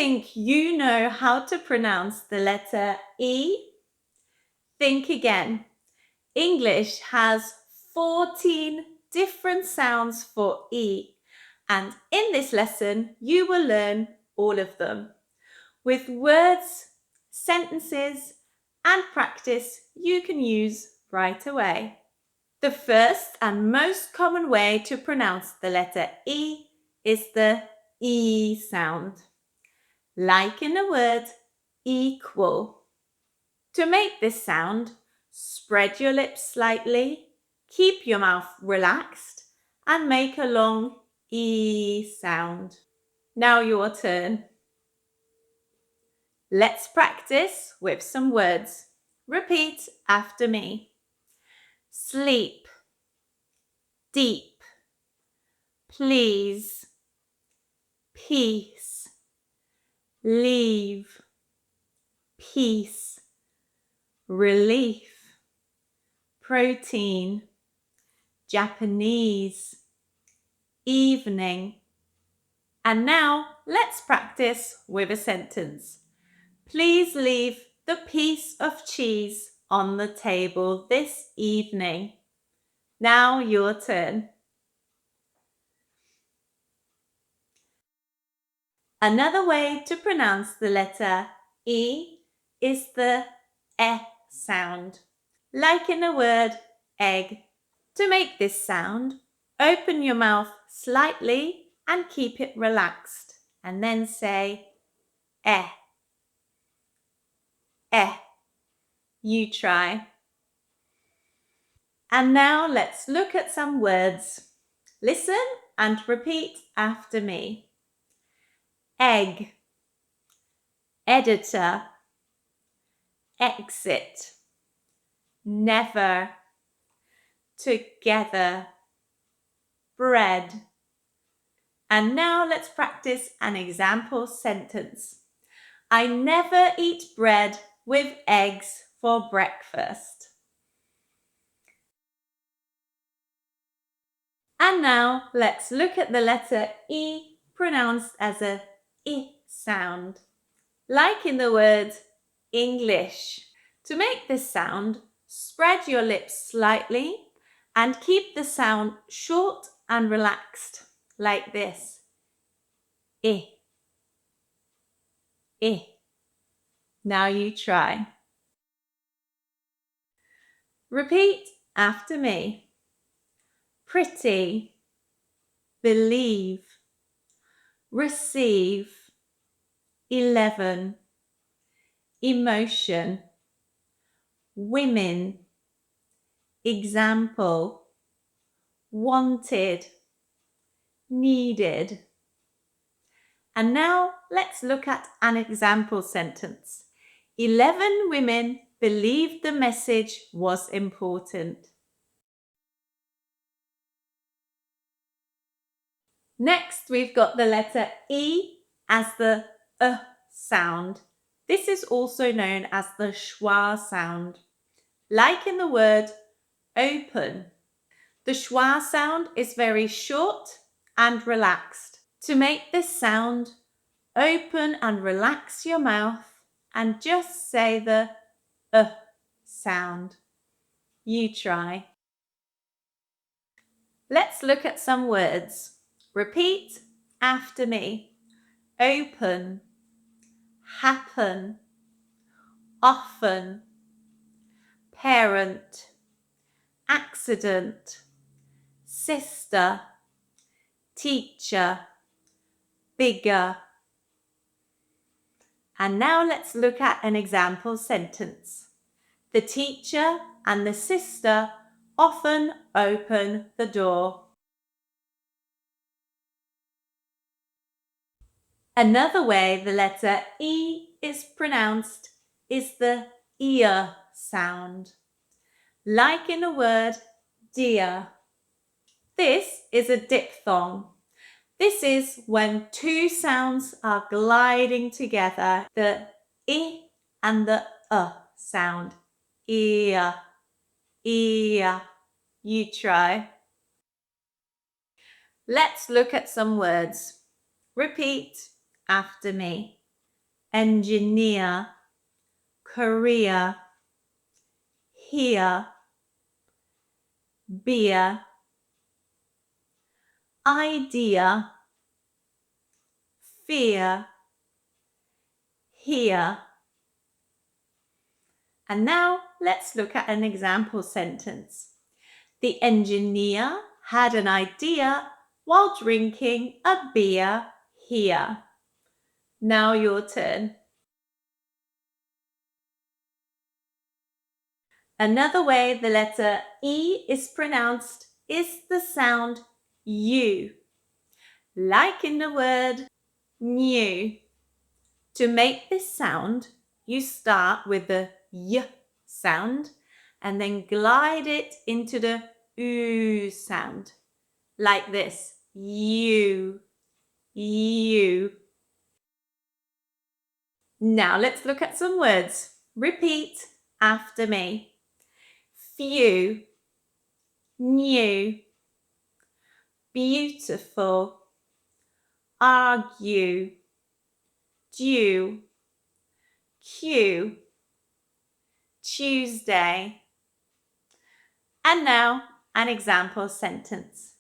think you know how to pronounce the letter E? Think again. English has 14 different sounds for E, and in this lesson you will learn all of them. With words, sentences, and practice you can use right away. The first and most common way to pronounce the letter E is the E sound, like in the word equal. To make this sound, spread your lips slightly, keep your mouth relaxed, and make a long E sound. Now your turn. Let's practice with some words. Repeat after me. Sleep, deep, please, peace, leave, peace, relief, protein, Japanese, evening. And now let's practice with a sentence. Please leave the piece of cheese on the table this evening. Now your turn. Another way to pronounce the letter E is the E sound, like in the word egg. To make this sound, open your mouth slightly and keep it relaxed, and then say eh, eh. You try. And now let's look at some words. Listen and repeat after me. Egg, editor, exit, never, together, bread. And now let's practice an example sentence. I never eat bread with eggs for breakfast. And now let's look at the letter E pronounced as a I sound, like in the word English. To make this sound, spread your lips slightly and keep the sound short and relaxed, like this. I. I. Now you try. Repeat after me. Pretty, believe, receive, 11, emotion, women, example, wanted, needed. And now let's look at an example sentence. 11 women believed the message was important. Next, we've got the letter E as the sound. This is also known as the schwa sound, like in the word open. The schwa sound is very short and relaxed. To make this sound, open and relax your mouth and just say the sound. You try. Let's look at some words. Repeat after me. Open, happen, often, parent, accident, sister, teacher, bigger. And now let's look at an example sentence. The teacher and the sister often open the door. Another way the letter E is pronounced is the ear sound, like in the word dear. This is a diphthong. This is when two sounds are gliding together, the I and the sound. Ear, ear. You try. Let's look at some words. Repeat after me. engineer, career, here, beer, idea, fear, here. And now let's look at an example sentence. The engineer had an idea while drinking a beer here. Now your turn. Another way the letter E is pronounced is the sound U, like in the word new. To make this sound, you start with the Y sound and then glide it into the U sound, like this. You. Now let's look at some words. Repeat after me. Few, new, beautiful, argue, due, queue, Tuesday. And now an example sentence.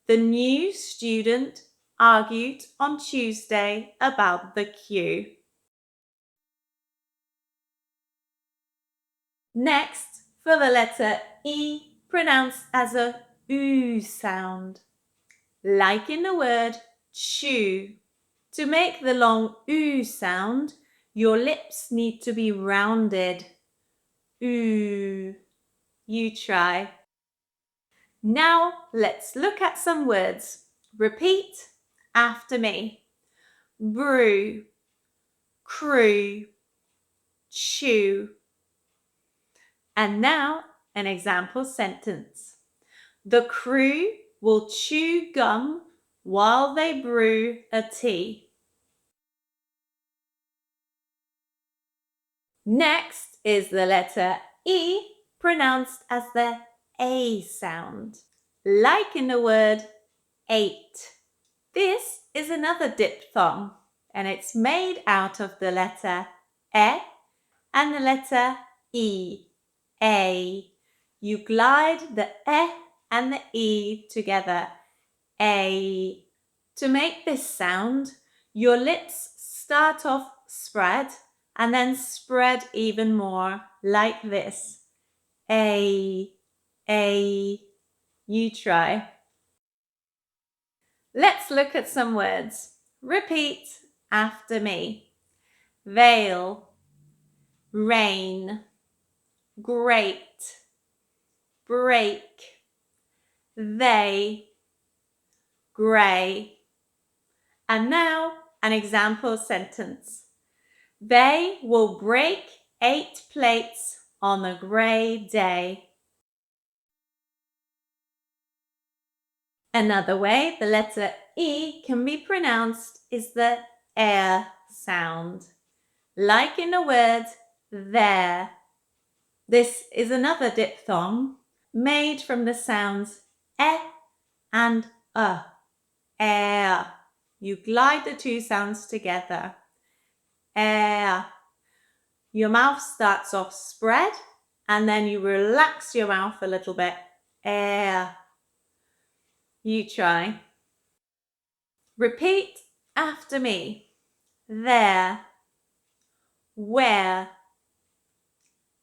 The new student argued on Tuesday about the queue. Next, for the letter E, pronounced as a U sound, like in the word chew. To make the long U sound, your lips need to be rounded. U. You try. Now let's look at some words. Repeat after me. Brew, crew, chew. And now an example sentence. The crew will chew gum while they brew a tea. Next is the letter E, pronounced as the A sound, like in the word eight. This is another diphthong, and it's made out of the letter E and the letter E, A. You glide the E and the E together, A. To make this sound, your lips start off spread and then spread even more, like this. A. You try. Let's look at some words. Repeat after me. Veil, rain, great, break, they, grey. And now an example sentence. They will break 8 plates on a grey day. Another way the letter E can be pronounced is the air sound, like in the word there. This is another diphthong made from the sounds e and air. You glide the two sounds together. Air. Your mouth starts off spread and then you relax your mouth a little bit. Air. You try. Repeat after me. There, where,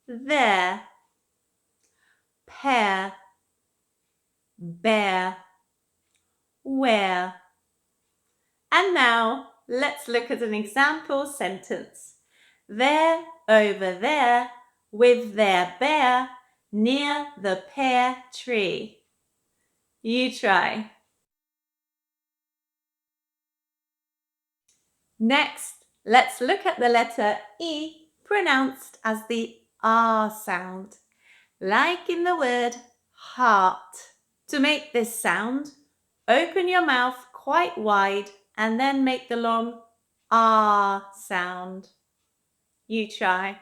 there, pair, bear, where. And now let's look at an example sentence. They're over there with their bear near the pear tree. You try. Next, let's look at the letter E, pronounced as the R sound, like in the word heart. To make this sound, open your mouth quite wide and then make the long R sound. You try.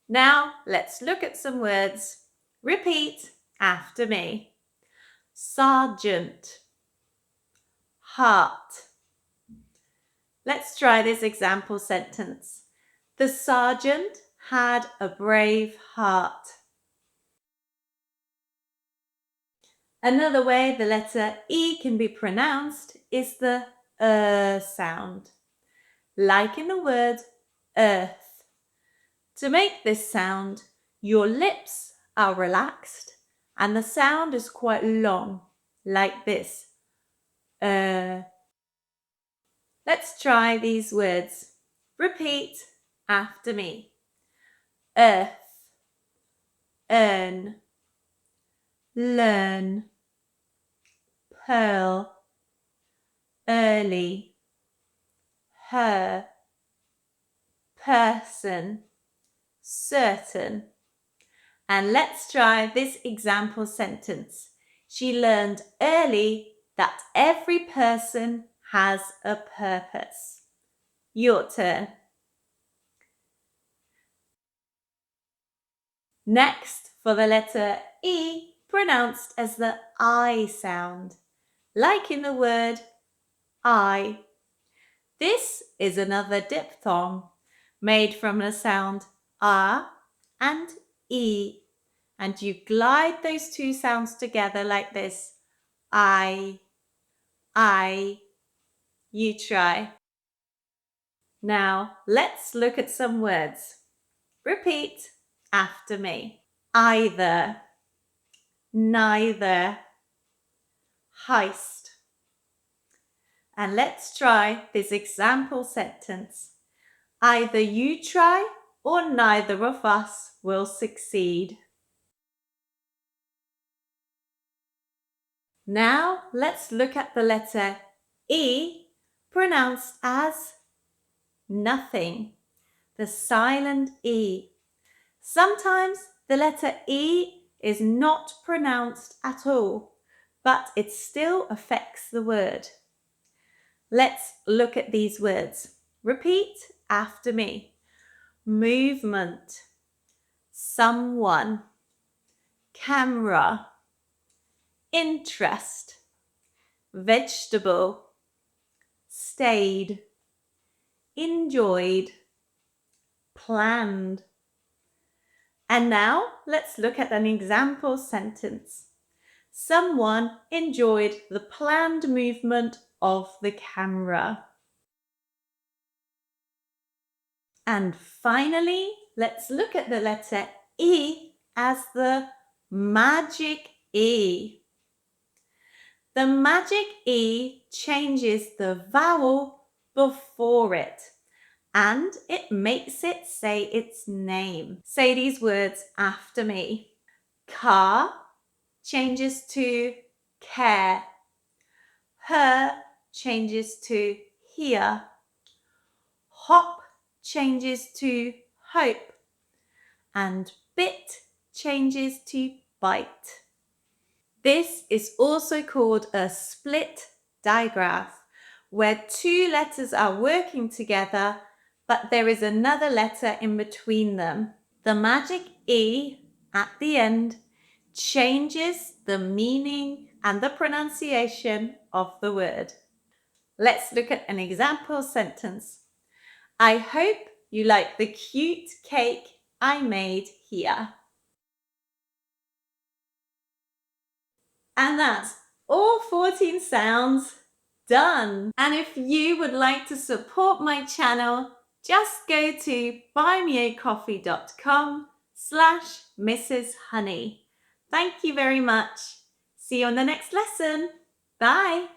Now let's look at some words. Repeat after me. Sergeant, heart, Let's try this example sentence. The sergeant had a brave heart. Another way the letter E can be pronounced is the sound, like in the word earth. To make this sound, your lips are relaxed and the sound is quite long, like this. Let's try these words. Repeat after me. Earth, earn, learn, pearl, early, her, person, certain. And let's try this example sentence. She learned early that every person has a purpose. Your turn. Next, for the letter E, pronounced as the I sound, like in the word I. This is another diphthong made from the sound R and E, and you glide those two sounds together like this. I. You try. Now, let's look at some words. Repeat after me. Either, neither, heist. And let's try this example sentence. Either you try or neither of us will succeed. Now let's look at the letter E, pronounced as nothing, the silent E. Sometimes the letter E is not pronounced at all, but it still affects the word. Let's look at these words. Repeat after me. Movement, someone, camera, interest, vegetable, stayed, enjoyed, planned. And now let's look at an example sentence. Someone enjoyed the planned movement of the camera. And finally, let's look at the letter E as the magic E. The magic E changes the vowel before it and it makes it say its name. Say these words after me. Car changes to care. Her changes to here. Hop changes to hope. And bit changes to bite. This is also called a split digraph, where two letters are working together, but there is another letter in between them. The magic E at the end changes the meaning and the pronunciation of the word. Let's look at an example sentence. I hope you like the cute cake I made here. And that's all 14 sounds done. And if you would like to support my channel, just go to buymeacoffee.com/Mrs. Honey. Thank you very much. See you on the next lesson. Bye.